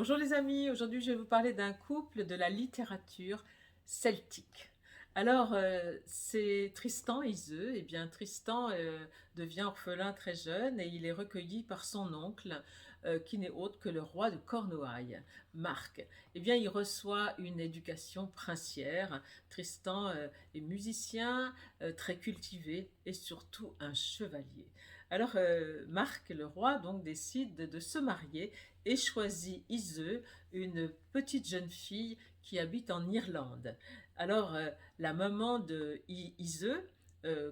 Bonjour les amis, aujourd'hui je vais vous parler d'un couple de la littérature celtique. Alors, c'est Tristan et Iseult. Eh bien, Tristan devient orphelin très jeune et il est recueilli par son oncle, qui n'est autre que le roi de Cornouailles, Marc. Eh bien, il reçoit une éducation princière. Tristan est musicien, très cultivé et surtout un chevalier. Alors, Marc, le roi, donc, décide de se marier et choisit Iseult, une petite jeune fille qui habite en Irlande. Alors, la maman de Iseult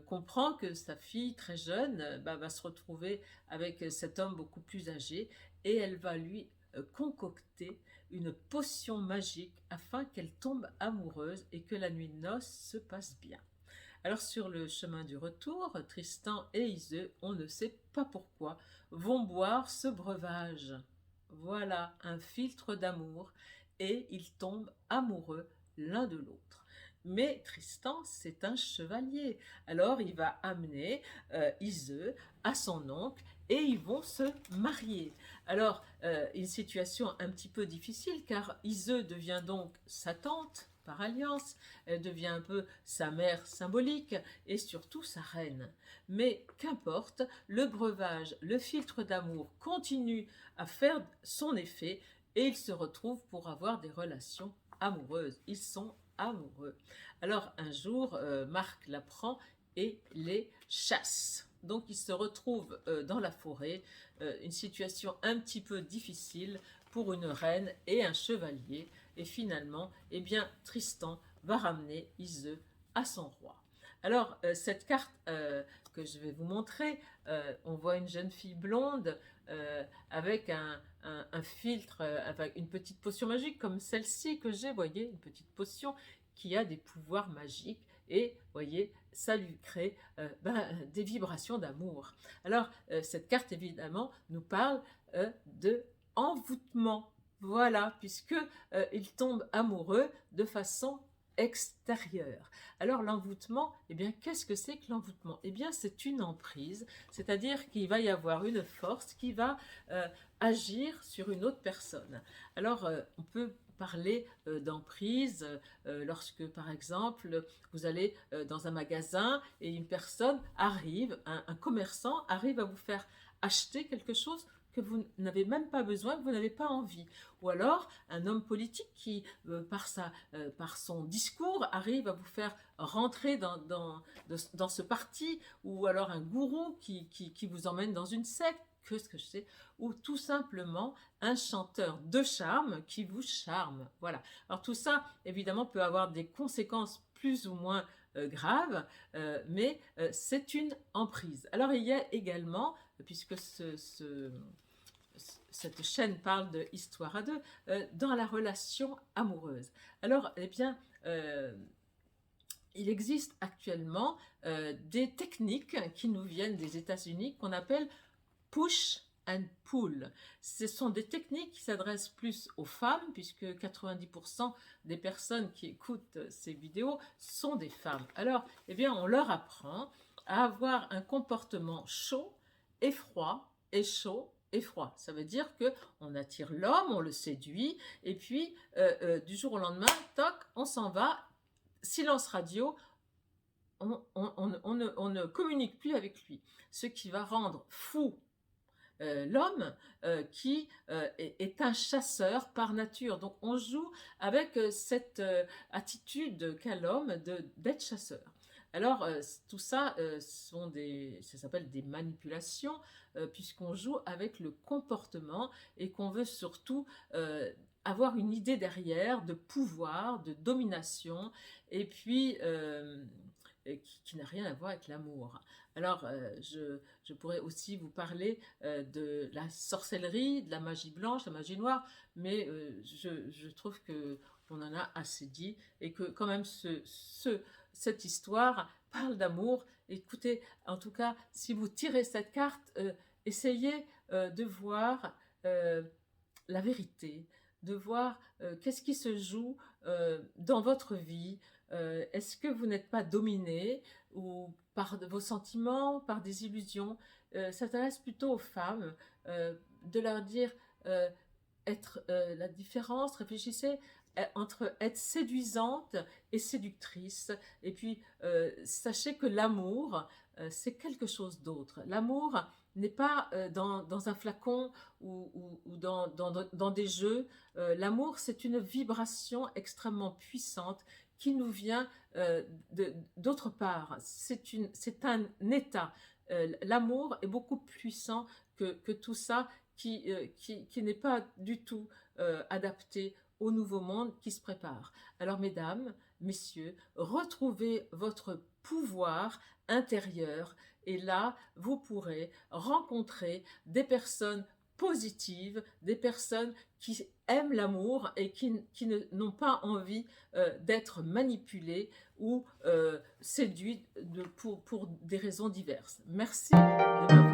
comprend que sa fille très jeune va se retrouver avec cet homme beaucoup plus âgé et elle va lui concocter une potion magique afin qu'elle tombe amoureuse et que la nuit de noces se passe bien. Alors sur le chemin du retour, Tristan et Iseult, on ne sait pas pourquoi, vont boire ce breuvage. Voilà un filtre d'amour et ils tombent amoureux l'un de l'autre. Mais Tristan, c'est un chevalier. Alors il va amener Iseult à son oncle et ils vont se marier. Alors, une situation un petit peu difficile car Iseult devient donc sa tante par alliance, elle devient un peu sa mère symbolique et surtout sa reine. Mais qu'importe, le breuvage, le filtre d'amour continue à faire son effet et ils se retrouvent pour avoir des relations amoureuses. Ils sont amoureux. Alors un jour, Marc l'apprend et les chasse. Donc ils se retrouvent dans la forêt, une situation un petit peu difficile pour une reine et un chevalier. Et finalement, eh bien, Tristan va ramener Iseult à son roi. Alors, cette carte que je vais vous montrer, on voit une jeune fille blonde avec un filtre, avec une petite potion magique comme celle-ci que j'ai, voyez, une petite potion qui a des pouvoirs magiques et, voyez, ça lui crée des vibrations d'amour. Alors, cette carte, évidemment, nous parle de envoûtement. Voilà, puisque il tombe amoureux de façon extérieure. Alors l'envoûtement, eh bien qu'est-ce que c'est que l'envoûtement? Eh bien c'est une emprise, c'est-à-dire qu'il va y avoir une force qui va agir sur une autre personne. Alors on peut parler d'emprise lorsque par exemple vous allez dans un magasin et une personne arrive, un commerçant arrive à vous faire acheter quelque chose que vous n'avez même pas besoin, que vous n'avez pas envie. Ou alors un homme politique qui, par son discours, arrive à vous faire rentrer dans ce parti, ou alors un gourou qui vous emmène dans une secte, que ce que je sais, ou tout simplement un chanteur de charme qui vous charme. Voilà. Alors tout ça, évidemment, peut avoir des conséquences plus ou moins graves, mais c'est une emprise. Alors il y a également, puisque cette chaîne parle de histoire à deux, dans la relation amoureuse. Alors, eh bien, il existe actuellement des techniques qui nous viennent des États-Unis qu'on appelle push and pull. Ce sont des techniques qui s'adressent plus aux femmes, puisque 90% des personnes qui écoutent ces vidéos sont des femmes. Alors, eh bien, on leur apprend à avoir un comportement chaud et froid, et chaud et froid. Ça veut dire que on attire l'homme, on le séduit, et puis du jour au lendemain, toc, on s'en va, silence radio, on ne communique plus avec lui. Ce qui va rendre fou l'homme qui est un chasseur par nature. Donc on joue avec cette attitude qu'a l'homme d'être chasseur. Alors tout ça ça s'appelle des manipulations puisqu'on joue avec le comportement et qu'on veut surtout avoir une idée derrière de pouvoir, de domination et puis qui n'a rien à voir avec l'amour. Alors, je pourrais aussi vous parler de la sorcellerie, de la magie blanche, la magie noire, mais je trouve que on en a assez dit et que quand même cette histoire parle d'amour. Écoutez, en tout cas, si vous tirez cette carte, essayez de voir la vérité, de voir qu'est-ce qui se joue dans votre vie. Est-ce que vous n'êtes pas dominé ou par vos sentiments, par des illusions? Ça s'adresse plutôt aux femmes, de leur dire la différence, réfléchissez entre être séduisante et séductrice. Et puis, sachez que l'amour, c'est quelque chose d'autre. L'amour n'est pas dans un flacon ou dans des jeux. L'amour, c'est une vibration extrêmement puissante qui nous vient d'autre part. C'est un état. L'amour est beaucoup plus puissant que tout ça qui n'est pas du tout adapté au nouveau monde qui se prépare. Alors, mesdames, messieurs, retrouvez votre pouvoir intérieur et là, vous pourrez rencontrer des personnes positives, des personnes qui aiment l'amour et qui n'ont pas envie d'être manipulées ou séduites pour des raisons diverses. Merci de m'avoir